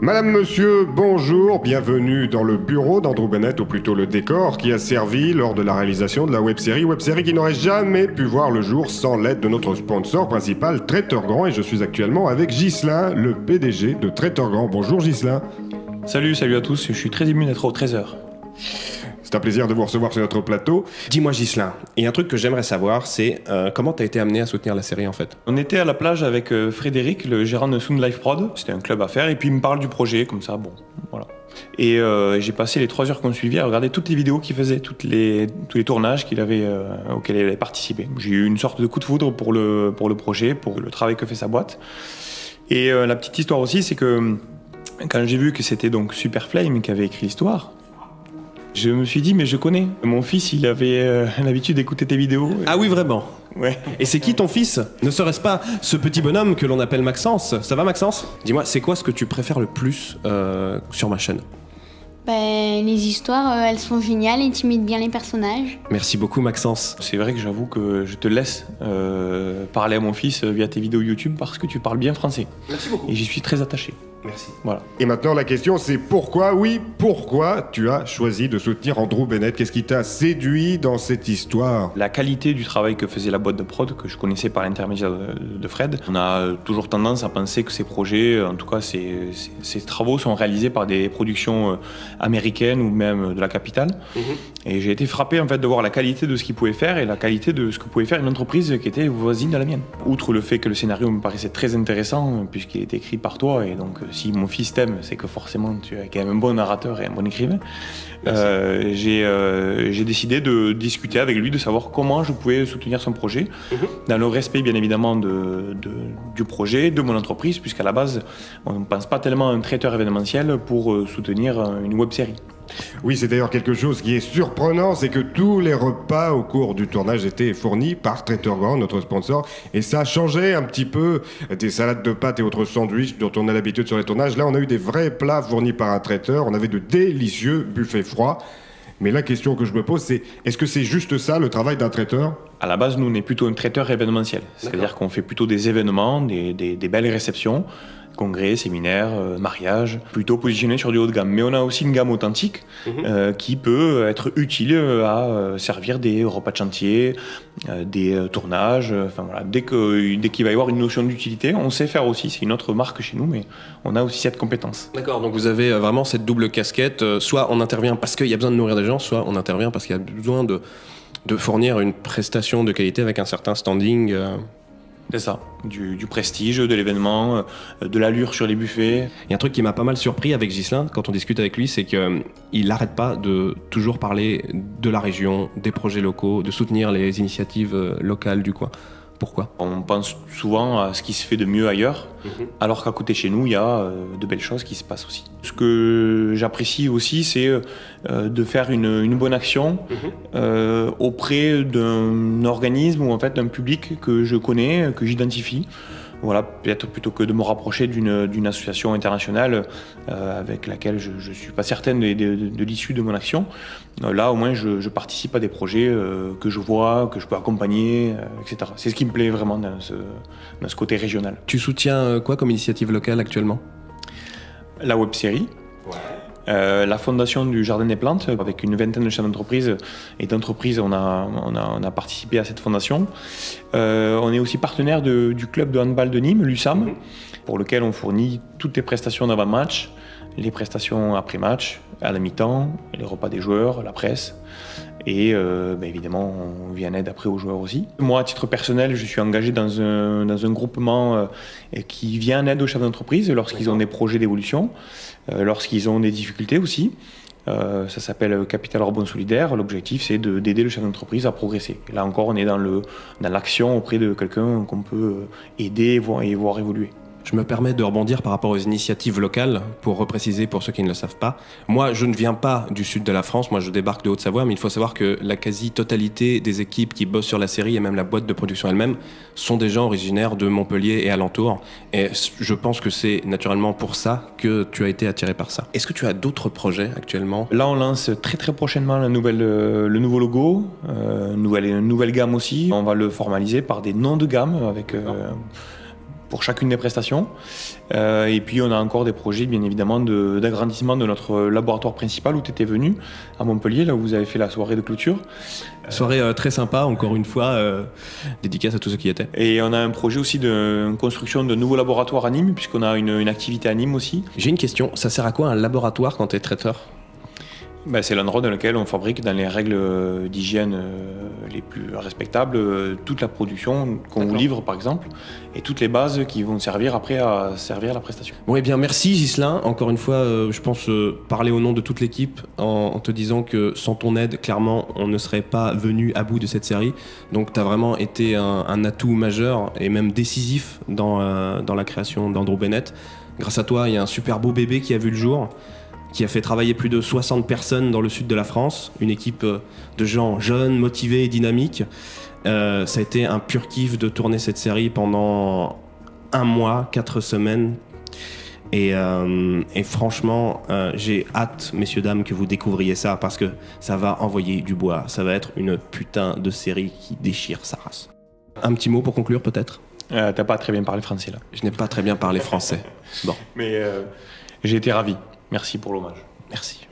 Madame, monsieur, bonjour, bienvenue dans le bureau d'Andrew Bennett, ou plutôt le décor, qui a servi lors de la réalisation de la web-série qui n'aurait jamais pu voir le jour sans l'aide de notre sponsor principal, Traiteur Grand, et je suis actuellement avec Ghislain, le PDG de Traiteur Grand. Bonjour Ghislain. Salut à tous, je suis très ému d'être au Trésor. C'est un plaisir de vous recevoir sur notre plateau. Dis-moi Ghislain, et un truc que j'aimerais savoir, c'est comment t'as été amené à soutenir la série en fait? On était à la plage avec Frédéric, le gérant de Sound Life Prod, c'était un club à faire, et puis il me parle du projet, comme ça, bon, voilà. Et j'ai passé les 3 heures qu'on suivit à regarder toutes les vidéos qu'il faisait, tous les tournages auxquels il avait participé. J'ai eu une sorte de coup de foudre pour le projet, pour le travail que fait sa boîte. Et la petite histoire aussi, c'est que quand j'ai vu que c'était donc Super Flame qui avait écrit l'histoire, je me suis dit, mais je connais. Mon fils, il avait l'habitude d'écouter tes vidéos. Ah oui, vraiment? Ouais. Et c'est qui ton fils? Ne serait-ce pas ce petit bonhomme que l'on appelle Maxence? Ça va, Maxence? Dis-moi, c'est quoi ce que tu préfères le plus sur ma chaîne? Les histoires, elles sont géniales et tu imites bien les personnages. Merci beaucoup, Maxence. C'est vrai que j'avoue que je te laisse parler à mon fils via tes vidéos YouTube parce que tu parles bien français. Merci beaucoup. Et j'y suis très attaché. Merci. Voilà. Et maintenant la question c'est pourquoi, oui, pourquoi tu as choisi de soutenir Andrew Bennett? Qu'est-ce qui t'a séduit dans cette histoire? La qualité du travail que faisait la boîte de prod, que je connaissais par l'intermédiaire de Fred, on a toujours tendance à penser que ces projets, en tout cas ces travaux sont réalisés par des productions américaines ou même de la capitale. Et j'ai été frappé en fait de voir la qualité de ce qu'ils pouvaient faire et la qualité de ce que pouvait faire une entreprise qui était voisine de la mienne. Outre le fait que le scénario me paraissait très intéressant puisqu'il était écrit par toi et donc si mon fils t'aime, c'est que forcément tu es quand même un bon narrateur et un bon écrivain. J'ai décidé de discuter avec lui, de savoir comment je pouvais soutenir son projet, dans le respect bien évidemment du projet, de mon entreprise, puisqu'à la base, on ne pense pas tellement à un traiteur événementiel pour soutenir une web-série. Oui, c'est d'ailleurs quelque chose qui est surprenant, c'est que tous les repas au cours du tournage étaient fournis par Traiteur Grand, notre sponsor, et ça changeait un petit peu des salades de pâtes et autres sandwichs dont on a l'habitude sur les tournages. Là, on a eu des vrais plats fournis par un traiteur, on avait de délicieux buffets froids. Mais la question que je me pose, c'est est-ce que c'est juste ça, le travail d'un traiteur? À la base, nous, on est plutôt un traiteur événementiel. C'est-à-dire qu'on fait plutôt des événements, des belles réceptions, congrès, séminaires, mariages, plutôt positionnés sur du haut de gamme. Mais on a aussi une gamme authentique qui peut être utile à servir des repas de chantier, des tournages. Enfin voilà, dès qu'il va y avoir une notion d'utilité, on sait faire aussi. C'est une autre marque chez nous, mais on a aussi cette compétence. D'accord, donc vous avez vraiment cette double casquette. Soit on intervient parce qu'il y a besoin de nourrir des gens, soit on intervient parce qu'il y a besoin de fournir une prestation de qualité avec un certain standing. C'est ça, du prestige, de l'événement, de l'allure sur les buffets. Il y a un truc qui m'a pas mal surpris avec Ghislain quand on discute avec lui, c'est qu'il n'arrête pas de toujours parler de la région, des projets locaux, de soutenir les initiatives locales du coin. Pourquoi? On pense souvent à ce qui se fait de mieux ailleurs, alors qu'à côté de chez nous, il y a de belles choses qui se passent aussi. Ce que j'apprécie aussi, c'est de faire une bonne action auprès d'un organisme ou en fait d'un public que je connais, que j'identifie. Voilà, peut-être plutôt que de me rapprocher d'une association internationale avec laquelle je ne suis pas certaine de l'issue de mon action. Là, au moins, je participe à des projets que je vois, que je peux accompagner, etc. C'est ce qui me plaît vraiment dans ce côté régional. Tu soutiens quoi comme initiative locale actuellement? La web-série. La fondation du Jardin des Plantes, avec une vingtaine de chefs d'entreprise et d'entreprises, on a participé à cette fondation. On est aussi partenaire du club de handball de Nîmes, l'USAM, pour lequel on fournit toutes les prestations d'avant-match, les prestations après-match, à la mi-temps, les repas des joueurs, la presse. Et évidemment, on vient en aide après aux joueurs aussi. Moi, à titre personnel, je suis engagé dans un groupement qui vient en aide aux chefs d'entreprise lorsqu'ils ont des projets d'évolution, lorsqu'ils ont des difficultés aussi. Ça s'appelle Capital Rebond Solidaire. L'objectif, c'est d'aider le chef d'entreprise à progresser. Et là encore, on est dans l'action auprès de quelqu'un qu'on peut aider et voir évoluer. Je me permets de rebondir par rapport aux initiatives locales, pour repréciser pour ceux qui ne le savent pas. Moi, je ne viens pas du sud de la France, moi je débarque de Haute-Savoie, mais il faut savoir que la quasi-totalité des équipes qui bossent sur la série, et même la boîte de production elle-même, sont des gens originaires de Montpellier et alentours. Et je pense que c'est naturellement pour ça que tu as été attiré par ça. Est-ce que tu as d'autres projets actuellement? Là, on lance très très prochainement le nouveau logo, une nouvelle gamme aussi. On va le formaliser par des noms de gamme avec... pour chacune des prestations. Et puis on a encore des projets bien évidemment d'agrandissement de notre laboratoire principal où tu étais venu à Montpellier, là où vous avez fait la soirée de clôture. Soirée très sympa, encore une fois, dédicace à tous ceux qui y étaient. Et on a un projet aussi de construction de nouveaux laboratoires à Nîmes, puisqu'on a une activité à Nîmes aussi. J'ai une question, ça sert à quoi un laboratoire quand tu es traiteur ? C'est l'endroit dans lequel on fabrique dans les règles d'hygiène les plus respectables toute la production qu'on vous livre par exemple et toutes les bases qui vont servir après à servir la prestation. Bon eh bien merci Ghislain, encore une fois je pense parler au nom de toute l'équipe en te disant que sans ton aide clairement on ne serait pas venu à bout de cette série, donc tu as vraiment été un atout majeur et même décisif dans la création d'Andrew Bennett. Grâce à toi il y a un super beau bébé qui a vu le jour, qui a fait travailler plus de 60 personnes dans le sud de la France, une équipe de gens jeunes, motivés et dynamiques. Ça a été un pur kiff de tourner cette série pendant 1 mois, 4 semaines. Et franchement, j'ai hâte, messieurs, dames, que vous découvriez ça parce que ça va envoyer du bois. Ça va être une putain de série qui déchire sa race. Un petit mot pour conclure peut-être ? T'as pas très bien parlé français là. Je n'ai pas très bien parlé français. Bon. Mais j'ai été ravi. Merci pour l'hommage. Merci.